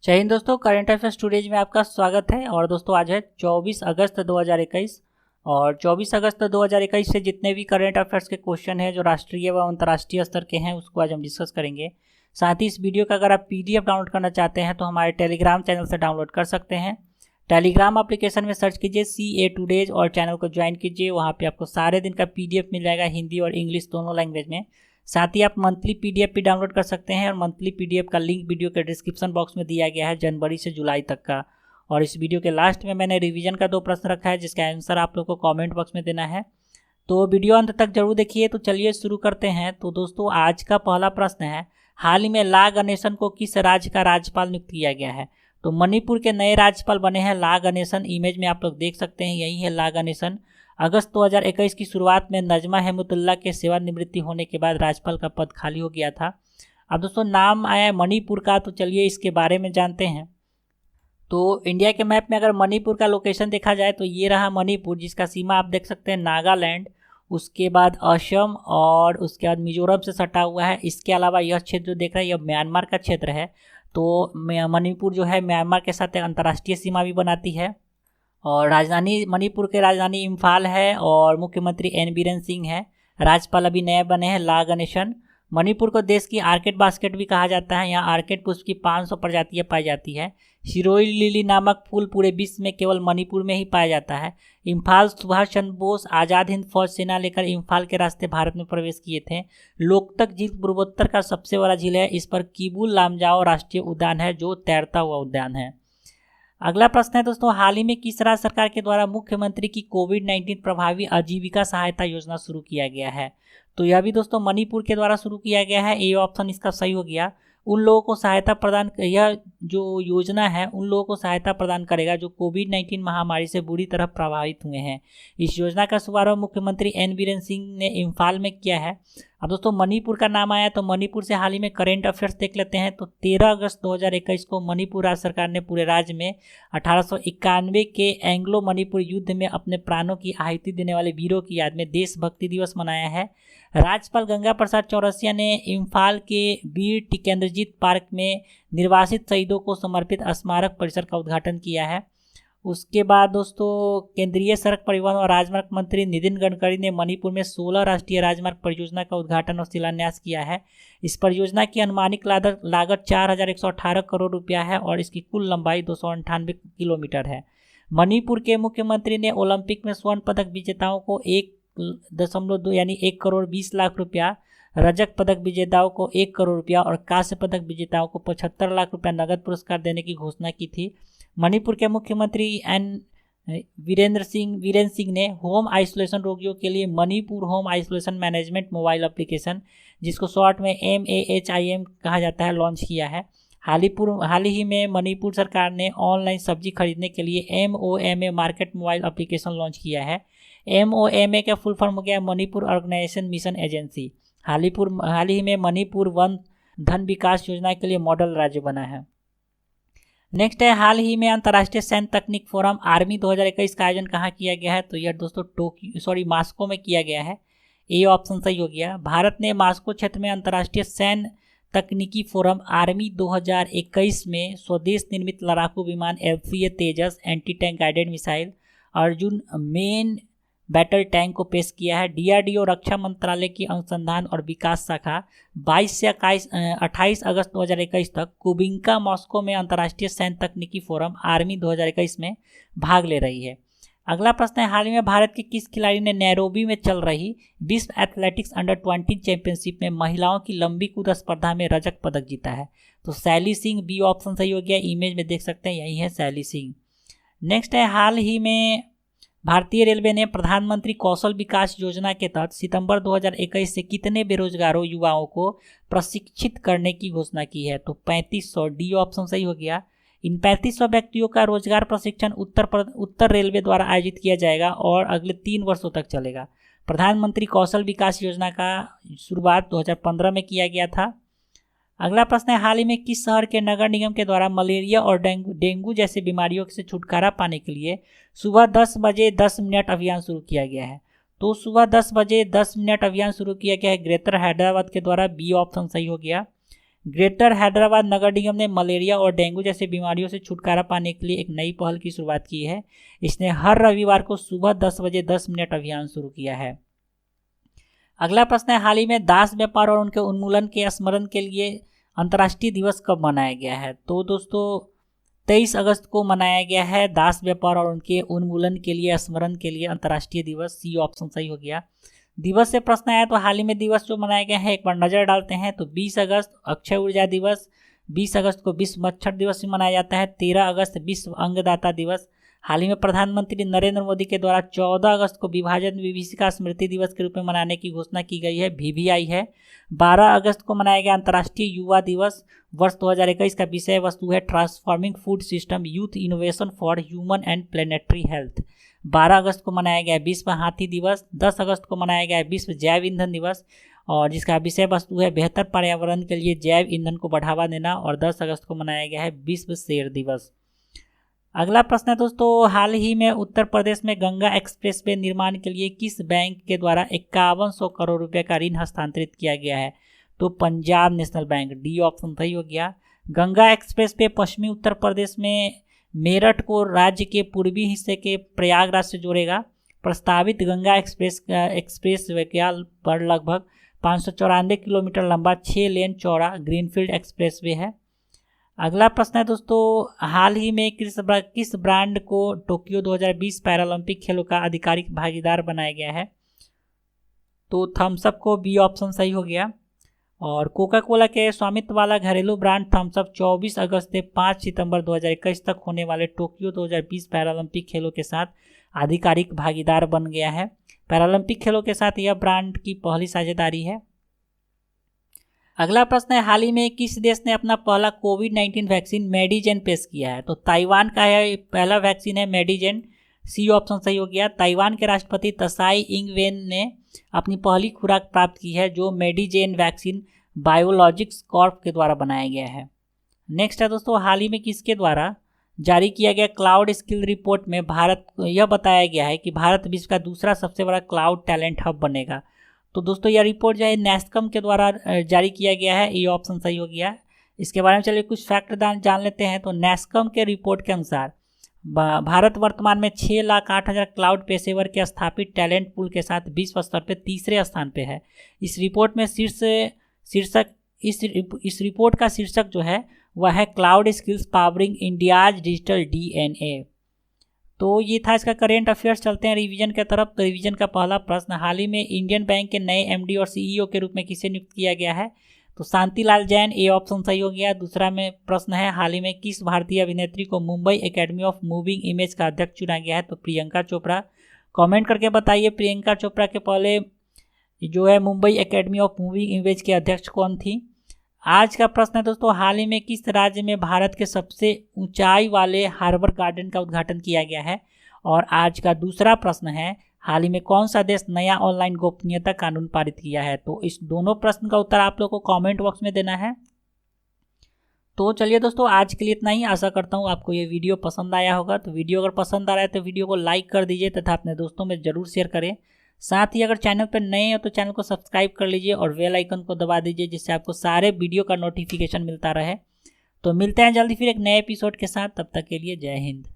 जय हिंद दोस्तों, current affairs studios में आपका स्वागत है। और दोस्तों आज है 24 अगस्त 2021 और 24 अगस्त 2021 से जितने भी करंट अफेयर्स के क्वेश्चन हैं जो राष्ट्रीय व अंतर्राष्ट्रीय स्तर के हैं उसको आज हम डिस्कस करेंगे। साथ ही इस वीडियो का अगर आप पीडीएफ डाउनलोड करना चाहते हैं तो हमारे टेलीग्राम चैनल से डाउनलोड कर सकते हैं। टेलीग्राम एप्लीकेशन में सर्च कीजिए CA टूडेज और चैनल को ज्वाइन कीजिए। वहाँ पे आपको सारे दिन का पीडीएफ मिल जाएगा, हिंदी और इंग्लिश दोनों लैंग्वेज में। साथ ही आप मंथली पीडीएफ भी डाउनलोड कर सकते हैं और मंथली पीडीएफ का लिंक वीडियो के डिस्क्रिप्शन बॉक्स में दिया गया है जनवरी से जुलाई तक का। और इस वीडियो के लास्ट में मैंने रिवीजन का 2 प्रश्न रखा है जिसका आंसर आप लोग को कमेंट बॉक्स में देना है, तो वीडियो अंत तक जरूर देखिए। तो चलिए शुरू करते हैं। तो दोस्तों आज का पहला प्रश्न है, हाल ही में ला गणेशन को किस राज्य का राज्यपाल नियुक्त किया गया है? तो मणिपुर के नए राज्यपाल बने हैं ला गणेशन। इमेज में आप लोग देख सकते हैं, यही है ला गणेशन। अगस्त 2021 की शुरुआत में नजमा हेमतुल्ला के सेवानिवृत्ति होने के बाद राज्यपाल का पद खाली हो गया था। अब दोस्तों नाम आया है मणिपुर का, तो चलिए इसके बारे में जानते हैं। तो इंडिया के मैप में अगर मणिपुर का लोकेशन देखा जाए तो ये रहा मणिपुर, जिसका सीमा आप देख सकते हैं नागालैंड, उसके बाद असम और उसके बाद मिजोरम से सटा हुआ है। इसके अलावा यह क्षेत्र जो देख रहे हैं यह म्यांमार का क्षेत्र है। तो मणिपुर जो है म्यांमार के साथ अंतर्राष्ट्रीय सीमा भी बनाती है। और राजधानी मणिपुर के राजधानी इम्फाल है और मुख्यमंत्री एन बीरेन सिंह है। राज्यपाल अभी नए बने हैं ला गणेशन। मणिपुर को देश की आर्किड बास्केट भी कहा जाता है। यहाँ आर्किड पुष्प की 500 प्रजातियाँ पाई जाती है। सिरोई लिली नामक फूल पूरे विश्व में केवल मणिपुर में ही पाया जाता है। इम्फाल सुभाष चंद्र बोस आज़ाद हिंद फौज सेना लेकर इम्फाल के रास्ते भारत में प्रवेश किए थे। लोकतक झील पूर्वोत्तर का सबसे बड़ा झील है। इस पर किबुल लामजाओ राष्ट्रीय उद्यान है जो तैरता हुआ उद्यान है। अगला प्रश्न है दोस्तों, हाल ही में किस राज्य सरकार के द्वारा मुख्यमंत्री की कोविड-19 प्रभावी आजीविका सहायता योजना शुरू किया गया है? तो यह भी दोस्तों मणिपुर के द्वारा शुरू किया गया है। ये ऑप्शन इसका सही हो गया। उन लोगों को सहायता प्रदान, यह जो योजना है उन लोगों को सहायता प्रदान करेगा जो कोविड-19 महामारी से बुरी तरह प्रभावित हुए हैं। इस योजना का शुभारंभ मुख्यमंत्री एन बीरेन सिंह ने इम्फाल में किया है। अब दोस्तों मणिपुर का नाम आया तो मणिपुर से हाल ही में करेंट अफेयर्स देख लेते हैं। तो 13 अगस्त 2021 को मणिपुर राज्य सरकार ने पूरे राज्य में 1891 के एंग्लो मणिपुर युद्ध में अपने प्राणों की आहुति देने वाले वीरों की याद में देशभक्ति दिवस मनाया है। राज्यपाल गंगा प्रसाद चौरसिया ने इम्फाल के वीर टिकेंद्रजीत पार्क में निर्वासित शहीदों को समर्पित स्मारक परिसर का उद्घाटन किया है। उसके बाद दोस्तों केंद्रीय सड़क परिवहन और राजमार्ग मंत्री नितिन गडकरी ने मणिपुर में 16 राष्ट्रीय राजमार्ग परियोजना का उद्घाटन और शिलान्यास किया है। इस परियोजना की अनुमानित लागत 4118 करोड़ रुपया है और इसकी कुल लंबाई 298 किलोमीटर है। मणिपुर के मुख्यमंत्री ने ओलंपिक में स्वर्ण पदक विजेताओं को 1.2 यानी 1 करोड़ 20 लाख रुपया, रजत पदक विजेताओं को 1 करोड़ रुपया और कांस्य पदक विजेताओं को 75 लाख रुपया नगद पुरस्कार देने की घोषणा की थी। मणिपुर के मुख्यमंत्री वीरेन सिंह ने होम आइसोलेशन रोगियों के लिए Manipur home isolation management mobile application, जिसको शॉर्ट में MAHIM कहा जाता है, लॉन्च किया है। हाल ही में मणिपुर सरकार ने ऑनलाइन सब्जी खरीदने के लिए MOMA market mobile application launch किया है। MOMA का फुल फॉर्म हो गया मणिपुर ऑर्गेनाइजेशन मिशन एजेंसी। हाल ही में मणिपुर वन धन विकास योजना के लिए मॉडल राज्य बना है। नेक्स्ट है, हाल ही में अंतर्राष्ट्रीय सैन्य तकनीक फोरम आर्मी 2021 का आयोजन कहाँ किया गया है? तो यह दोस्तों मास्को में किया गया है। ये ऑप्शन सही हो गया। भारत ने मास्को क्षेत्र में अंतर्राष्ट्रीय सैन्य तकनीकी फोरम आर्मी 2021 में स्वदेश निर्मित लड़ाकू विमान LCA Tejas, anti tank guided missile, Arjun main battle tank को पेश किया है। DRDO रक्षा मंत्रालय की अनुसंधान और विकास शाखा 22 से 28 अगस्त 2021 तक कुबिंका मॉस्को में अंतर्राष्ट्रीय सैन्य तकनीकी फोरम आर्मी 2021 में भाग ले रही है। अगला प्रश्न है, हाल ही में भारत के किस खिलाड़ी ने नैरोबी में चल रही विश्व एथलेटिक्स अंडर-20 चैंपियनशिप में महिलाओं की लंबी कूद स्पर्धा में रजत पदक जीता है? तो शैली सिंह, बी ऑप्शन सही हो गया। इमेज में देख सकते हैं, यही है शैली सिंह। नेक्स्ट है, हाल ही में भारतीय रेलवे ने प्रधानमंत्री कौशल विकास योजना के तहत सितंबर 2021 से कितने बेरोजगारों युवाओं को प्रशिक्षित करने की घोषणा की है? तो 3500, डी ऑप्शन सही हो गया। इन 3500 व्यक्तियों का रोजगार प्रशिक्षण उत्तर रेलवे द्वारा आयोजित किया जाएगा और अगले 3 वर्षों तक चलेगा। प्रधानमंत्री कौशल विकास योजना का शुरुआत 2015 में किया गया था। अगला प्रश्न है, हाल ही में किस शहर के नगर निगम के द्वारा मलेरिया और डेंगू जैसे बीमारियों से छुटकारा पाने के लिए सुबह 10 बजे 10 मिनट अभियान शुरू किया गया है? तो सुबह 10 बजे 10 मिनट अभियान शुरू किया गया है ग्रेटर हैदराबाद के द्वारा। बी ऑप्शन सही हो गया। ग्रेटर हैदराबाद नगर निगम ने मलेरिया और डेंगू जैसे बीमारियों से छुटकारा पाने के लिए एक नई पहल की शुरुआत की है। इसने हर रविवार को सुबह 10 बजे 10 मिनट अभियान शुरू किया है। अगला प्रश्न है, हाल ही में दास व्यापार और उनके उन्मूलन के स्मरण के लिए अंतर्राष्ट्रीय दिवस कब मनाया गया है? तो दोस्तों 23 अगस्त को मनाया गया है दास व्यापार और उनके उन्मूलन के लिए स्मरण के लिए अंतर्राष्ट्रीय दिवस। सी ऑप्शन सही हो गया। दिवस से प्रश्न आया तो हाल ही में दिवस जो मनाए गए हैं एक बार नजर डालते हैं। तो 20 अगस्त अक्षय ऊर्जा दिवस, 20 अगस्त को विश्व मच्छर दिवस भी मनाया जाता है, 13 अगस्त विश्व अंगदाता दिवस। हाल ही में प्रधानमंत्री नरेंद्र मोदी के द्वारा 14 अगस्त को विभाजन विभीषिका स्मृति दिवस के रूप में मनाने की घोषणा की गई है, VVI है। 12 अगस्त को मनाया गया अंतर्राष्ट्रीय युवा दिवस। वर्ष 2021 का विषय वस्तु है transforming food system youth innovation for human and planetary health. 12 अगस्त को मनाया गया विश्व हाथी दिवस। 10 अगस्त को मनाया गया विश्व जैव ईंधन दिवस और जिसका विषय वस्तु है बेहतर पर्यावरण के लिए जैव ईंधन को बढ़ावा देना। और 10 अगस्त को मनाया गया है विश्व शेर दिवस। अगला प्रश्न है दोस्तों, हाल ही में उत्तर प्रदेश में गंगा एक्सप्रेसवे निर्माण के लिए किस बैंक के द्वारा 5100 करोड़ रुपए का ऋण हस्तांतरित किया गया है? तो Punjab national bank. D option सही हो गया। गंगा एक्सप्रेसवे पश्चिमी उत्तर प्रदेश में मेरठ को राज्य के पूर्वी हिस्से के प्रयागराज से जोड़ेगा। प्रस्तावित गंगा एक्सप्रेसवे पर लगभग 594 किलोमीटर लंबा 6 लेन चौड़ा ग्रीनफील्ड एक्सप्रेसवे है। अगला प्रश्न है दोस्तों, हाल ही में किस ब्रांड को टोक्यो 2020 पैरालंपिक खेलों का आधिकारिक भागीदार बनाया गया है? तो थम्स अप को। बी ऑप्शन सही हो गया। और कोका कोला के स्वामित्व वाला घरेलू ब्रांड थम्स अप 24 अगस्त से 5 सितंबर 2021 तक होने वाले टोक्यो 2020 पैरालंपिक खेलों के साथ आधिकारिक भागीदार बन गया है। पैरालंपिक खेलों के साथ यह ब्रांड की पहली साझेदारी है। अगला प्रश्न है, हाल ही में किस देश ने अपना पहला कोविड-19 वैक्सीन मेडिजेन पेश किया है? तो ताइवान का यह पहला वैक्सीन है मेडिजेन। सी ऑप्शन सही हो गया। ताइवान के राष्ट्रपति त्साई इंग-वेन ने अपनी पहली खुराक प्राप्त की है जो मेडिजेन वैक्सीन बायोलॉजिक्स कॉर्प के द्वारा बनाया गया है। नेक्स्ट है दोस्तों, हाल ही में किसके द्वारा जारी किया गया क्लाउड स्किल रिपोर्ट में भारत यह बताया गया है कि भारत विश्व का दूसरा सबसे बड़ा क्लाउड टैलेंट हब बनेगा? तो दोस्तों यह रिपोर्ट जो है नेस्कम के द्वारा जारी किया गया है। ये ऑप्शन सही हो गया। इसके बारे में चलिए कुछ फैक्ट जान लेते हैं। तो नेस्कम के रिपोर्ट के अनुसार भारत वर्तमान में 6,08,000 क्लाउड पेशेवर के स्थापित टैलेंट पूल के साथ विश्व स्तर पर तीसरे स्थान पे है। इस रिपोर्ट में इस रिपोर्ट का शीर्षक जो है वह है cloud skills powering India's digital DNA। तो ये था इसका करेंट अफेयर्स। चलते हैं रिवीजन की तरफ। तो रिवीजन का पहला प्रश्न, हाल ही में इंडियन बैंक के नए MD और CEO के रूप में किसे नियुक्त किया गया है? तो शांतिलाल जैन। ए ऑप्शन सही हो गया। दूसरा में प्रश्न है, हाल ही में किस भारतीय अभिनेत्री को Mumbai academy of moving image का अध्यक्ष चुना गया है? तो प्रियंका चोपड़ा। कमेंट करके बताइए प्रियंका चोपड़ा के पहले जो है Mumbai academy of moving image के अध्यक्ष कौन थी? आज का प्रश्न है दोस्तों, हाल ही में किस राज्य में भारत के सबसे ऊंचाई वाले हार्बर गार्डन का उद्घाटन किया गया है? और आज का दूसरा प्रश्न है, हाल ही में कौन सा देश नया ऑनलाइन गोपनीयता कानून पारित किया है? तो इस दोनों प्रश्न का उत्तर आप लोग को कमेंट बॉक्स में देना है। तो चलिए दोस्तों आज के लिए इतना ही। आशा करता हूँ आपको ये वीडियो पसंद आया होगा। तो वीडियो अगर पसंद आ रहा है तो वीडियो को लाइक कर दीजिए तथा अपने दोस्तों में ज़रूर शेयर करें। साथ ही अगर चैनल पर नए हो तो चैनल को सब्सक्राइब कर लीजिए और बेल आइकन को दबा दीजिए जिससे आपको सारे वीडियो का नोटिफिकेशन मिलता रहे। तो मिलते हैं जल्दी फिर एक नए एपिसोड के साथ। तब तक के लिए जय हिंद।